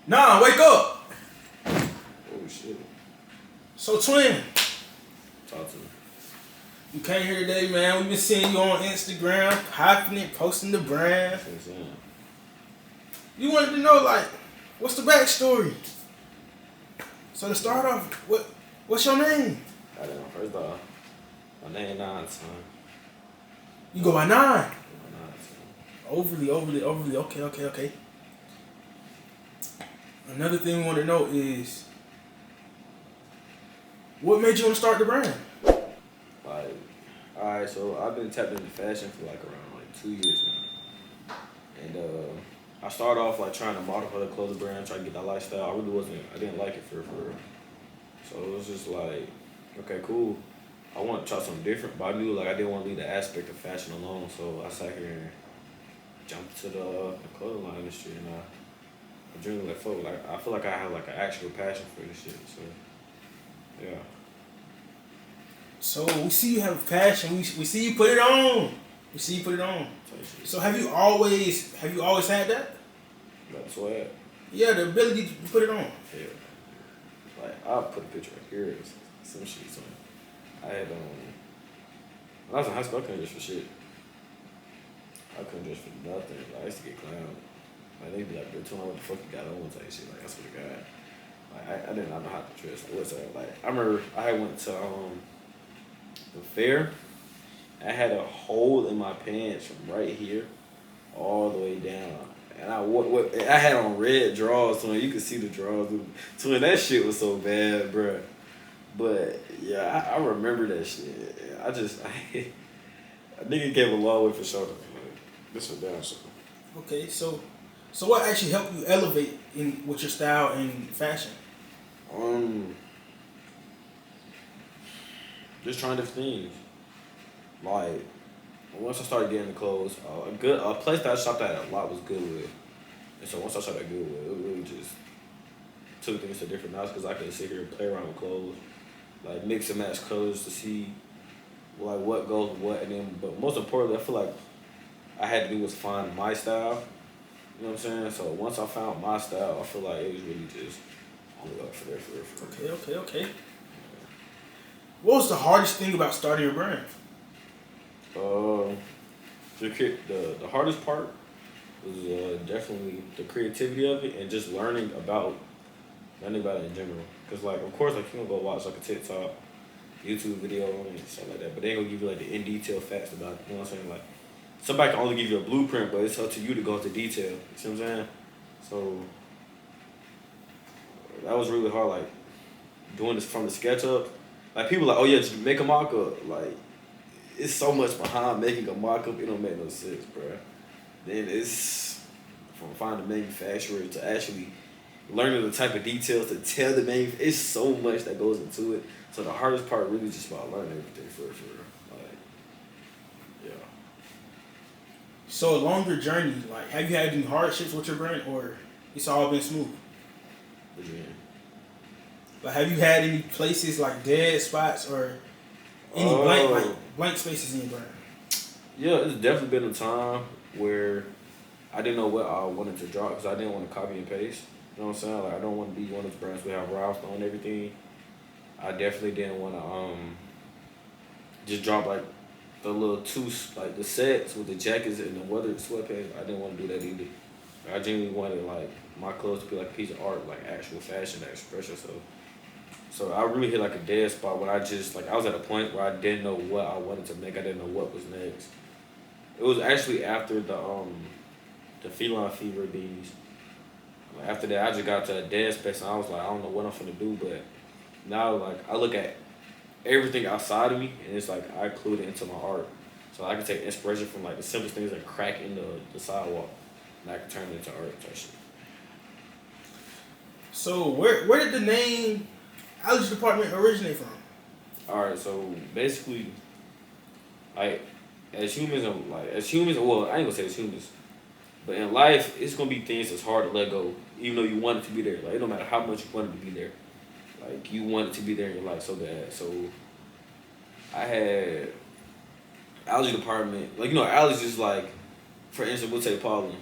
Nah, wake up. Oh shit. So twin, Talk to me. you came here today, man. We've been seeing you on Instagram, hyping it, posting the brand. That's what I'm saying. You wanted to know like, what's the backstory? So to start off, what's your name? I don't know. First off, my name Nine, son. You go by 9. My Nine, son. Overly. Okay. Another thing we want to know is, what made you want to start the brand? Like, alright, so I've been tapped into fashion for like around like 2 years now. And I started off like trying to model for the clothing brand, trying to get that lifestyle. I didn't like it for real. So it was just like, okay, cool. I want to try something different, but I knew like I didn't want to leave the aspect of fashion alone. So I sat here and jumped to the clothing line industry, and I dreamed like fuck. Like I feel like I have like an actual passion for this shit. So yeah. So we see you have a passion. We see you put it on. Type shit. So have you always had that? That's what. Yeah, the ability to put it on. Yeah. Like I'll put a picture right here. Some shit. So I had when I was in high school, I couldn't dress for shit. I couldn't dress for nothing. Like, I used to get clowned. Like they'd be like, "Bro, tell me what the fuck you got on," type shit. Like I swear to God. Like I did not know how to dress. Like what's up? Like I remember I went to the fair. I had a hole in my pants from right here all the way down. And I had on red drawers, so you could see the drawers. So that shit was so bad, bruh. But yeah, I remember that shit. I nigga came a long way for sure. This was down so. Okay, so what actually helped you elevate with your style and fashion? Just trying different things. Like once I started getting the clothes, a place that I shopped at a lot was Goodwill. And so once I shopped at Goodwill, it really just took things to different notches because I could sit here and play around with clothes, like mix and match colors to see like what goes with what, and then but most importantly, I feel like I had to do was find my style. You know what I'm saying? So once I found my style, I feel like it was really just only up for there. Okay. What was the hardest thing about starting your brand? The hardest part was definitely the creativity of it and just learning about it in general. Cause like of course like you can go watch like a TikTok, YouTube video and stuff like that, but they ain't gonna give you like the in detail facts about it. You know what I'm saying? Like somebody can only give you a blueprint, but it's up to you to go into detail. You see what I'm saying? So that was really hard. Like doing this from the SketchUp. Like people like, oh yeah, just make a mock-up. Like it's so much behind making a mock-up, it don't make no sense, bro. Then it's from finding the manufacturer to actually learning the type of details to tell the manufacturer. It's so much that goes into it. So the hardest part really is just about learning everything for real. Like, yeah. So along your journey, like have you had any hardships with your brand or it's all been smooth? What you mean? Like have you had any places like dead spots or any blank spaces in your brand? Yeah, it's definitely been a time where I didn't know what I wanted to draw because I didn't want to copy and paste. You know what I'm saying? Like I don't want to be one of those brands who have rhinestone and everything. I definitely didn't want to just drop like the little like the sets with the jackets and the weathered sweatpants. I didn't want to do that either. I genuinely wanted like my clothes to be like a piece of art, like actual fashion that express yourself. So I really hit like a dead spot when I was at a point where I didn't know what I wanted to make. I didn't know what was next. It was actually after the feline fever beanies. Like after that, I just got to a dead space and I was like, I don't know what I'm finna do, but now like I look at everything outside of me and it's like I include it into my art. So I can take inspiration from like the simplest things like crack in the sidewalk and I can turn it into art type shit. So where did the name Allergies department originate from? Alright, so basically like as humans, well, I ain't gonna say as humans, but in life, it's gonna be things that's hard to let go, even though you want it to be there. Like, it don't matter how much you want it to be there. Like, you want it to be there in your life so bad. So, I had allergy department. Like, allergies is like, for instance, we'll take pollen.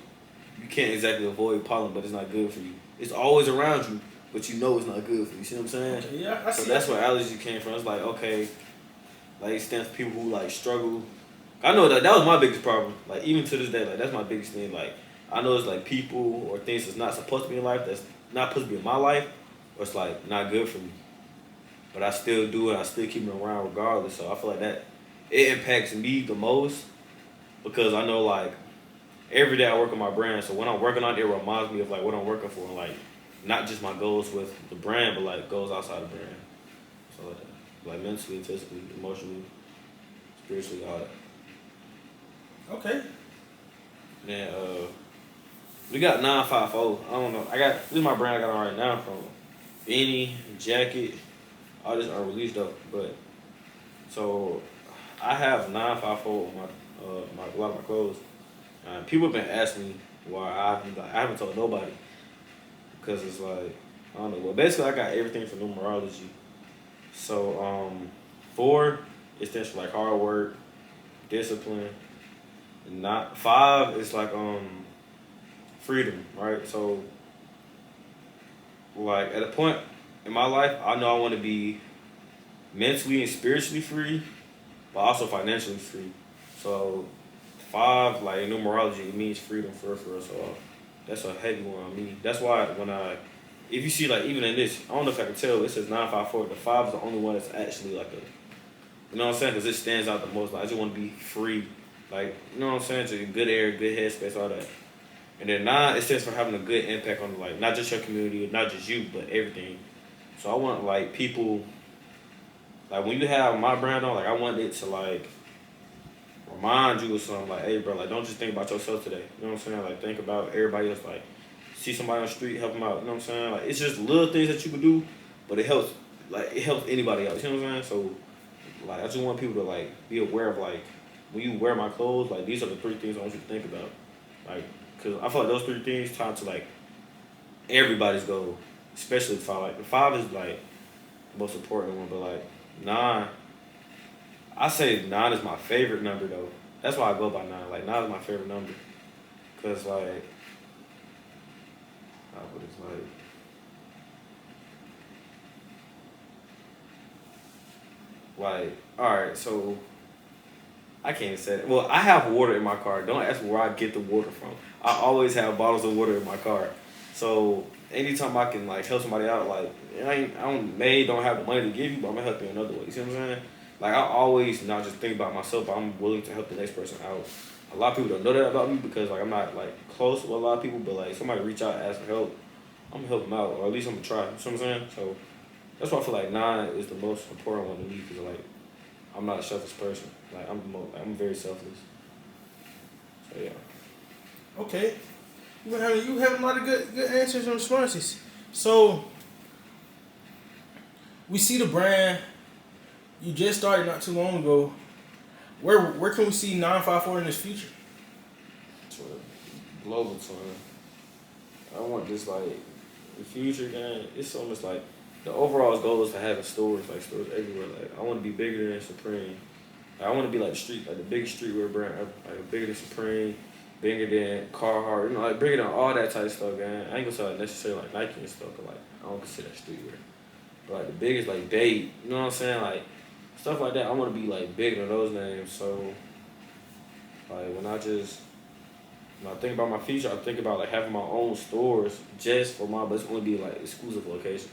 You can't exactly avoid pollen, but it's not good for you. it's always around you, but you know it's not good for you. You see what I'm saying? Okay, yeah, I So see. that's where allergy came from. It's like, okay, like it stands for people who like struggle. I know that was my biggest problem. Like even to this day, like that's my biggest thing. Like I know it's like people or things that's not supposed to be in life, that's not supposed to be in my life, or it's like not good for me. But I still do it. I still keep them around regardless. So I feel like that it impacts me the most because I know like every day I work on my brand. So when I'm working on it, it reminds me of like what I'm working for, and like not just my goals with the brand, but like goals outside the brand. So like mentally, physically, emotionally, spiritually, all that. Okay. Then we got 954. I don't know. I got this is my brand I got on right now from beanie, jacket, all this unreleased though. But so I have 954 on my a lot of my clothes. People have been asking me why I haven't told nobody because it's like I don't know. Well, basically I got everything from numerology. So 4 it stands for like hard work, discipline. And not 5 is like freedom, right? So like at a point in my life, I know I want to be mentally and spiritually free, but also financially free. So 5, like in numerology, it means freedom for real, for real. So that's a heavy one on me. That's why when if you see like even in this, I don't know if I can tell, it says 954. The 5 is the only one that's actually like a, you know what I'm saying? Because it stands out the most. Like I just want to be free, like you know what I'm saying? Just good air, good headspace, all that. And then 9, it stands for having a good impact on like not just your community, not just you, but everything. So I want like people, like when you have my brand on, like I want it to like remind you of something. Like, hey, bro, like don't just think about yourself today. You know what I'm saying? Like think about everybody else. Like see somebody on the street, help them out. You know what I'm saying? Like it's just little things that you can do, but it helps. Like it helps anybody else. You know what I'm saying? So like I just want people to like be aware of like when you wear my clothes, like these are the 3 things I want you to think about. Like, cause I feel like those 3 things tie to like everybody's goal, especially the 5. Like the 5 is like the most important one, but like 9, I say 9 is my favorite number though. That's why I go by 9. Like 9 is my favorite number, cause like how would it's like all right, so I can't say that. Well, I have water in my car. Don't ask me where I get the water from. I always have bottles of water in my car. So anytime I can like help somebody out, like don't have the money to give you, but I'm gonna help you another way. You see what I'm saying? Like I always not just think about myself, but I'm willing to help the next person out. A lot of people don't know that about me because like I'm not like close with a lot of people, but like somebody reach out and ask for help, I'm gonna help them out, or at least I'm gonna try. You see what I'm saying? So that's why I feel like 9 is the most important one to me because like I'm not a selfish person. Like I'm very selfless. So yeah. Okay. You have a lot of good answers and responses. So we see the brand. You just started not too long ago. Where can we see 954 in this future? To a global tour. I want this like the future game. It's almost like the overall goal is to have stores everywhere. Like I want to be bigger than Supreme. Like, I want to be like the biggest streetwear brand ever. Like bigger than Supreme, bigger than Carhartt. You know, like bigger than all that type of stuff, man. I ain't gonna say like necessarily like Nike and stuff, but like I don't consider that streetwear. But like the biggest like Dept, you know what I'm saying? Like stuff like that. I want to be like bigger than those names. So like when I think about my future, I think about like having my own stores just for but it's gonna be like exclusive locations.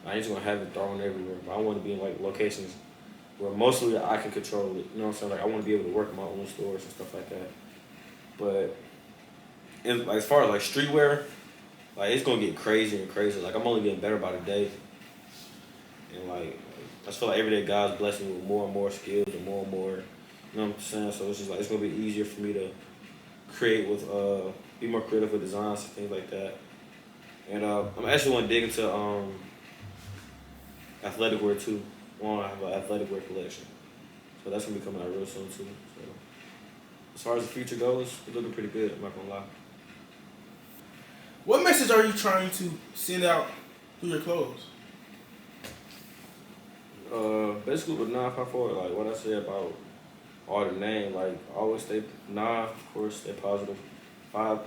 I ain't just gonna have it thrown everywhere, but I want to be in like locations where mostly I can control it. You know what I'm saying? Like I want to be able to work in my own stores and stuff like that. But like, as far as like streetwear, like it's gonna get crazy and crazy. Like I'm only getting better by the day, and like I just feel like every day God's blessing me with more and more skills and more. You know what I'm saying? So it's just like it's gonna be easier for me to create with be more creative with designs and things like that. And I'm actually want to dig into athletic wear too. I want to have an athletic wear collection, so that's gonna be coming out real soon too. So as far as the future goes, it's looking pretty good. I'm not gonna lie. What message are you trying to send out through your clothes? Basically with 954, like what I said about all the name, like always stay of course, stay positive. 5,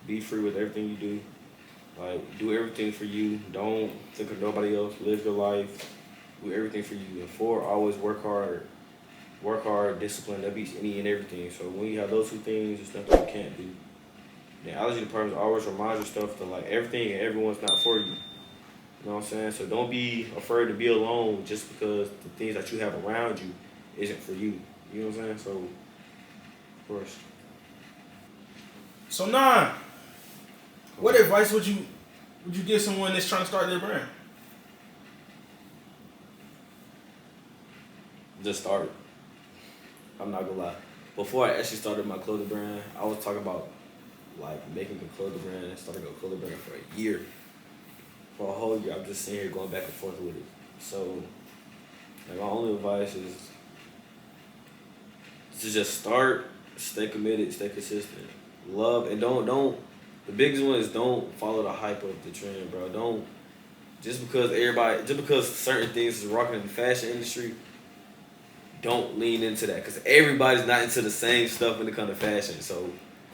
be free with everything you do. Like, do everything for you. Don't think of nobody else. Live your life. Do everything for you. And 4, always work hard. Work hard, discipline. That beats any and everything. So when you have those 2 things, there's nothing you can't do. The allergy department always reminds yourself that like everything and everyone's not for you. You know what I'm saying? So don't be afraid to be alone just because the things that you have around you isn't for you. You know what I'm saying? So, of course. So nah, what advice would you give someone that's trying to start their brand? Just start. I'm not gonna lie. Before I actually started my clothing brand, I was talking about like making a clothing brand and starting a clothing brand for a year. For a whole year, I'm just sitting here going back and forth with it. So, like, my only advice is to just start, stay committed, stay consistent, love, and don't. The biggest one is don't follow the hype of the trend, bro. Don't just because certain things is rocking in the fashion industry. Don't lean into that because everybody's not into the same stuff when it comes to fashion. So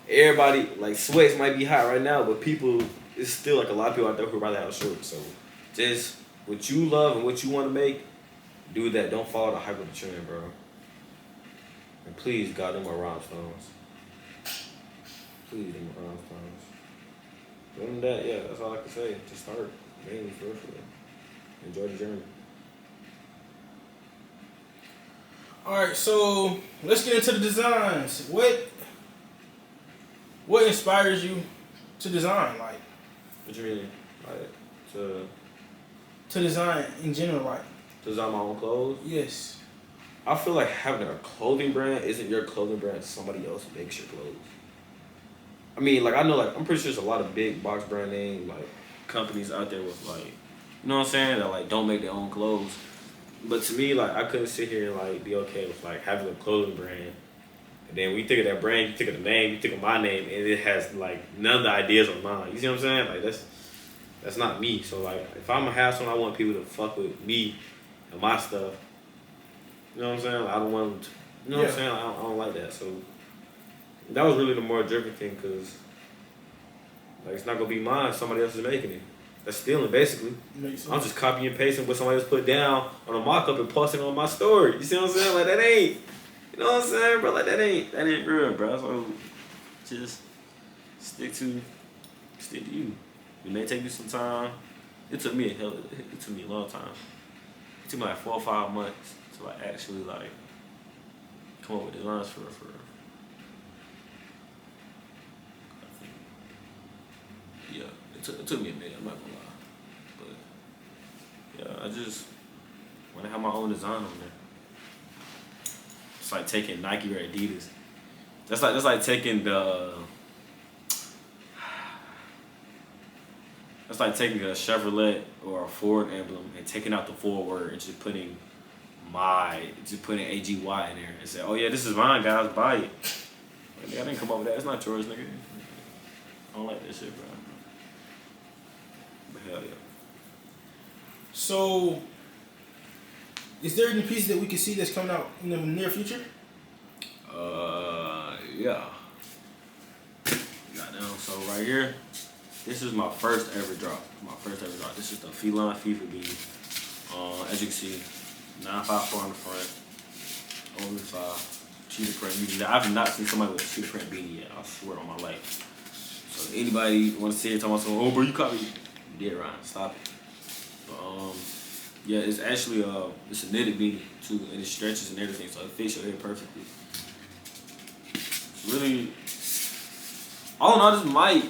everybody, like, sweats might be hot right now, but people, it's still like a lot of people out there who rather have shorts. So just what you love and what you want to make, do that. Don't follow the hype of the trend, bro. And please, God, them are rhinestones. Please, them are rhinestones. Other than that, yeah, that's all I can say. Just start. Mainly for real. Enjoy the journey. All right, so let's get into the designs. What inspires you to design, like What you mean? Like, to design in general, like? design my own clothes? Yes. I feel like having a clothing brand isn't your clothing brand. Somebody else makes your clothes. I mean, like, I know, like, I'm pretty sure there's a lot of big box brand name, like, companies out there with, like, you know what I'm saying? That, like, don't make their own clothes. But to me, like, I couldn't sit here and, like, be okay with, like, having a clothing brand. And then when you think of that brand, you think of the name, you think of my name, and it has, like, none of the ideas of mine. You see what I'm saying? Like, that's not me. So, like, if I'm gonna have something, I want people to fuck with me and my stuff. You know what I'm saying? Like, I don't want them to, you know what I'm saying? Like, I don't like that. So that was really the more driven thing, because, like, it's not gonna be mine. Somebody else is making it. That's stealing, basically. Makes sense. I'm just copying and pasting what somebody else put down on a mock-up and posting on my story. You see what I'm saying? Like, that ain't, you know what I'm saying, bro? Like, that ain't real, bro. So just stick to you. It may take you some time. It took me a long time. It took me like 4 or 5 months to, like, actually, like, come up with designs for yeah, it took me a minute, I'm not gonna lie. But yeah, I just wanna have my own design on there. It's like taking Nike or Adidas. That's like taking that's like taking a Chevrolet or a Ford emblem and taking out the Ford word and just putting AGY in there and say, oh yeah, this is mine, guys, buy it. Like, nigga, I didn't come up with that. It's not yours, nigga. I don't like that shit, bro. But hell yeah. So, is there any pieces that we can see that's coming out in the near future? Yeah. Goddamn. So right here, this is my first ever drop. This is the Feline Fever beanie. As you can see, 954 on the front, only 5 cheetah print beanie. I've not seen somebody with a cheetah print beanie yet. I swear on my life. So anybody want to see it talking about something, oh bro, you copied me. Dead Ryan, stop it. But yeah, it's actually it's a knitted beanie too, and it stretches and everything, so it fits your head perfectly. It's really, all in all,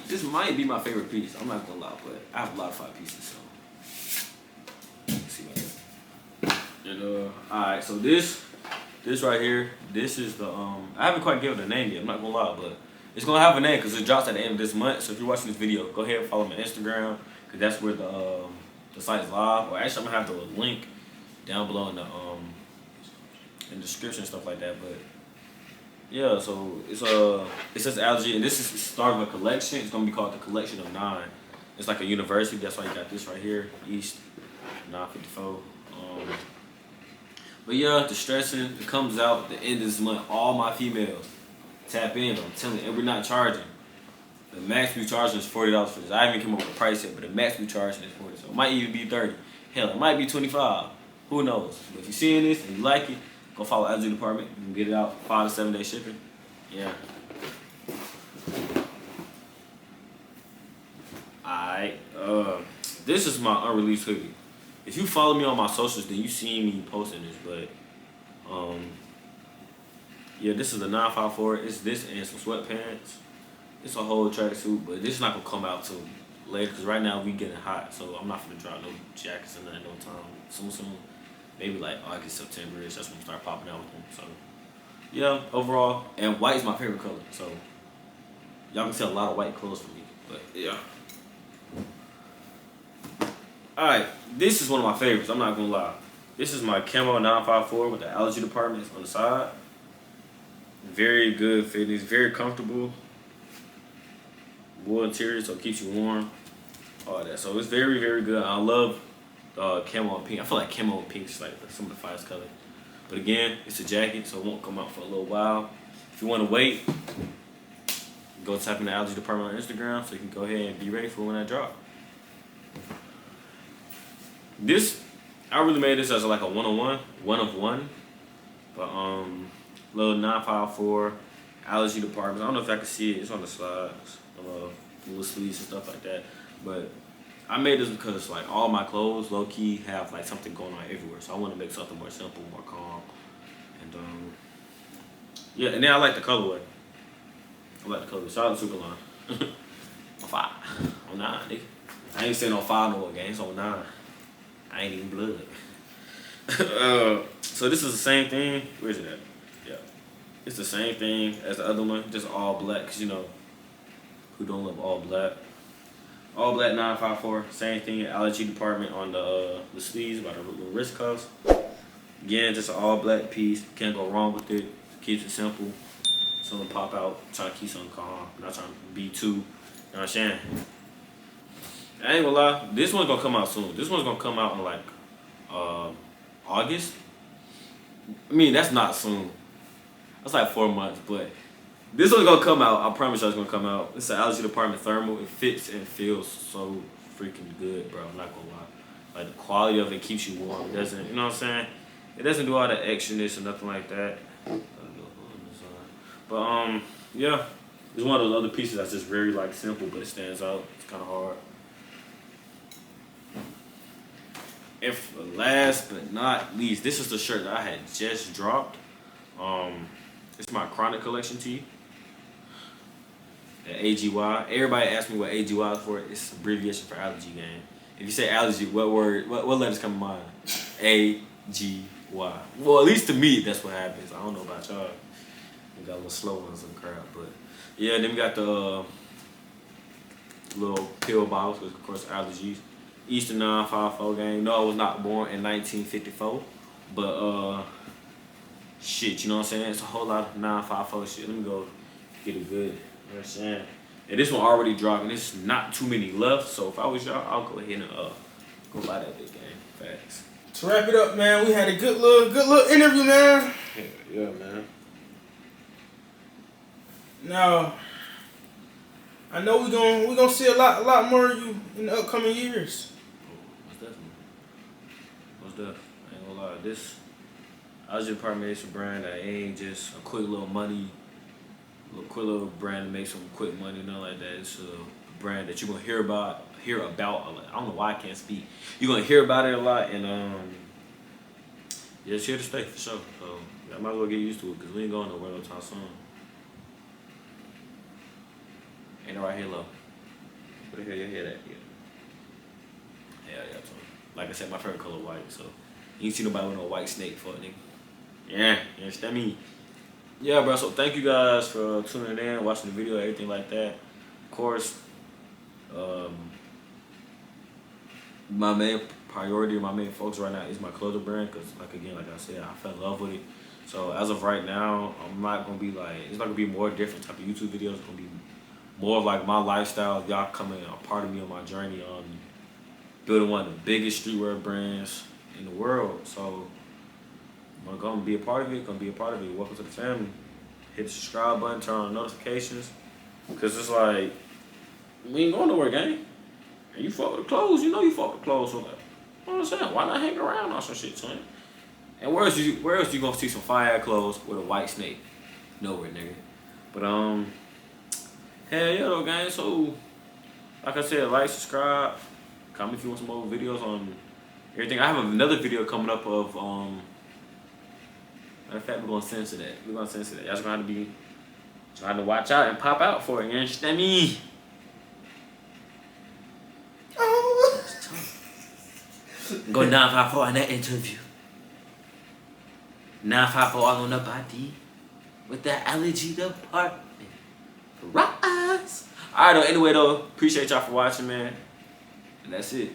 this might be my favorite piece. I'm not gonna lie, but I have a lot of 5 pieces, so let's see about that. And alright, so this right here, this is the I haven't quite given it a name yet. I'm not gonna lie, but it's gonna have a name because it drops at the end of this month. So if you're watching this video, go ahead and follow me on Instagram, because that's where the site is live. Or actually, I'm gonna have the link down below in the description and stuff like that. But yeah, so it says Allergy, and this is the start of a collection. It's gonna be called the Collection of 9. It's like a university. That's why you got this right here, East 954. But yeah, the stressing, it comes out at the end of this month. All my females tap in, I'm telling you, and we're not charging. The max we charging is $40 for this. I haven't come up with a price yet, but the max we charging is 40. So it might even be 30. Hell, it might be 25. Who knows? But if you're seeing this and you like it, go follow Allergy Department. You can get it out 5 to 7 day shipping. Yeah. Alright. This is my unreleased hoodie. If you follow me on my socials, then you see me posting this. But yeah, this is the 954. It's this and some sweatpants. It's a whole tracksuit, but this is not gonna come out till later because right now we getting hot, so I'm not gonna drop no jackets and nothing no time soon. Maybe like August, September-ish. That's when we start popping out with them. So yeah, overall, and white is my favorite color. So y'all can see a lot of white clothes from me. But yeah. All right, this is one of my favorites. I'm not gonna lie. This is my camo 954 with the Allergy Department on the side. Very good fitting. It's very comfortable. Wool interior, so it keeps you warm. All that. So it's very, very good. I love camo and pink. I feel like camo and pink is like some of the finest color. But again, it's a jacket, so it won't come out for a little while. If you want to wait, go type in the Allergy Department on Instagram so you can go ahead and be ready for when I drop. This, I really made this as like a one-on-one, one of one. But little 954 Allergy Department. I don't know if I can see it. It's on the slides, little sleeves and stuff like that. But I made this because like all my clothes, low key, have like something going on everywhere. So I want to make something more simple, more calm, and yeah. And then I like the colorway. I like the colorway. Shout out to Superline. On 5, on 9, nigga. I ain't saying on 5 no more games. On 9. I ain't even blood. So this is the same thing. Where's it at? Yeah. It's the same thing as the other one, just all black, because you know, who don't love all black? All black 954, same thing, Allergy Department on the sleeves by the little wrist cuffs. Again, just an all black piece, can't go wrong with it, keeps it simple. Something pop out, trying to keep something calm, not trying to be too, you know what I'm saying? I ain't gonna lie, this one's gonna come out soon. This one's gonna come out in like August. I mean, that's not soon. That's like 4 months, but this one's gonna come out. I promise you it's gonna come out. It's an Allergy Department thermal. It fits and feels so freaking good, bro. I'm not gonna lie. Like the quality of it keeps you warm. It doesn't, you know what I'm saying? It doesn't do all the extraness or nothing like that. But yeah. It's one of those other pieces that's just very like simple, but it stands out. It's kind of hard. And for last but not least, this is the shirt that I had just dropped. It's my Chronic Collection tee. At AGY. Everybody asks me what AGY is for. It's abbreviation for allergy game. If you say allergy, what letters come to mind? AGY. Well, at least to me, that's what happens. I don't know about y'all. We got a little slow ones and crap, but yeah. Then we got the little pill bottles, because of course allergies. Eastern 954 gang. No, I was not born in 1954, but shit, you know what I'm saying? It's a whole lot of 954 shit. Let me go get it good. You know what I'm saying? And this one already dropped, and there's not too many left. So if I was y'all, I'll go ahead and go buy that big game. Facts. To wrap it up, man, we had a good little interview, man. Yeah, man. Now, I know we gonna see a lot more of you in the upcoming years. What's that? I ain't gonna lie. This Allergy Department is a brand that ain't just a quick little money, quick little brand to make some quick money, nothing like that. It's a brand that you're gonna hear about a lot. I don't know why I can't speak. You're gonna hear about it a lot, and yeah, it's here to stay for sure. So I might as well get used to it because we ain't going nowhere no time soon. Ain't no right here low. What the hell you hear that? Yeah, Tony. Like I said, my favorite color white, so you ain't see nobody with no white snake for it, nigga. Yeah, you understand me? Yeah, bro, so thank you guys for tuning in, watching the video, everything like that. Of course, my main priority, my main focus right now is my clothing brand, because like I said, I fell in love with it. So as of right now, I'm not gonna be like, it's not gonna be more different type of YouTube videos. It's gonna be more of like my lifestyle. Y'all coming a part of me on my journey on building one of the biggest streetwear brands in the world. So I'm gonna be a part of it. Welcome to the family. Hit the subscribe button, turn on notifications, because it's like We ain't going nowhere, gang. And you fuck with the clothes, you know you fuck with the clothes. So like, you know what I'm saying? Why not hang around on some shit, son? And where else you gonna see some fire clothes with a white snake? Nowhere, nigga. But hell yeah though, gang. So like I said, like, subscribe, comment if you want some more videos on everything. I have another video coming up of matter of fact, we're gonna censor that. Y'all just gonna have to be trying to watch out and pop out for it. You understand me? Oh. Go 954 on that interview. 954 all on the body with that allergy department. Rise. Alright though, anyway though, appreciate y'all for watching, man. And that's it.